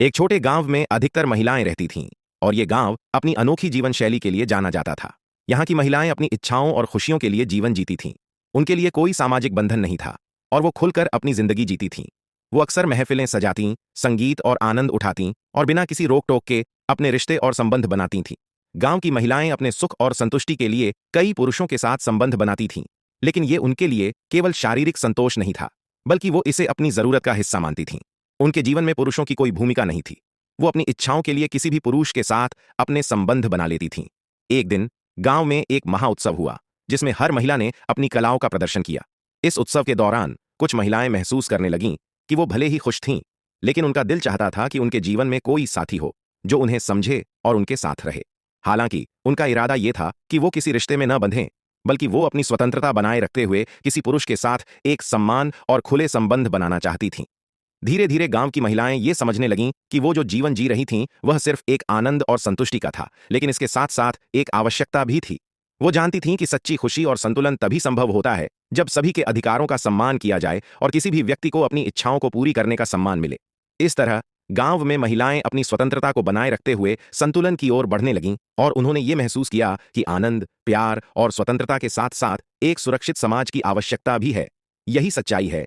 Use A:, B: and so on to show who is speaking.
A: एक छोटे गांव में अधिकतर महिलाएं रहती थीं और ये गांव अपनी अनोखी जीवन शैली के लिए जाना जाता था। यहाँ की महिलाएं अपनी इच्छाओं और खुशियों के लिए जीवन जीती थीं। उनके लिए कोई सामाजिक बंधन नहीं था और वो खुलकर अपनी जिंदगी जीती थीं। वो अक्सर महफिलें सजातीं, संगीत और आनंद उठातीं और बिना किसी रोक टोक के अपने रिश्ते और संबंध बनाती थीं। गांव की महिलाएं अपने सुख और संतुष्टि के लिए कई पुरुषों के साथ संबंध बनाती थीं, लेकिन ये उनके लिए केवल शारीरिक संतोष नहीं था, बल्कि वो इसे अपनी जरूरत का हिस्सा मानती थीं। उनके जीवन में पुरुषों की कोई भूमिका नहीं थी। वो अपनी इच्छाओं के लिए किसी भी पुरुष के साथ अपने संबंध बना लेती थीं। एक दिन गांव में एक महाउत्सव हुआ, जिसमें हर महिला ने अपनी कलाओं का प्रदर्शन किया। इस उत्सव के दौरान कुछ महिलाएं महसूस करने लगीं कि वो भले ही खुश थीं, लेकिन उनका दिल चाहता था कि उनके जीवन में कोई साथी हो जो उन्हें समझे और उनके साथ रहे। हालांकि उनका इरादा यह था कि वो किसी रिश्ते में न बंधें, बल्कि वो अपनी स्वतंत्रता बनाए रखते हुए किसी पुरुष के साथ एक सम्मान और खुले संबंध बनाना चाहती थीं। धीरे धीरे गांव की महिलाएं ये समझने लगीं कि वो जो जीवन जी रही थीं वह सिर्फ एक आनंद और संतुष्टि का था, लेकिन इसके साथ साथ एक आवश्यकता भी थी। वो जानती थीं कि सच्ची खुशी और संतुलन तभी संभव होता है जब सभी के अधिकारों का सम्मान किया जाए और किसी भी व्यक्ति को अपनी इच्छाओं को पूरी करने का सम्मान मिले। इस तरह गांव में महिलाएं अपनी स्वतंत्रता को बनाए रखते हुए संतुलन की ओर बढ़ने लगीं और उन्होंने ये महसूस किया कि आनंद, प्यार और स्वतंत्रता के साथ साथ एक सुरक्षित समाज की आवश्यकता भी है। यही सच्चाई है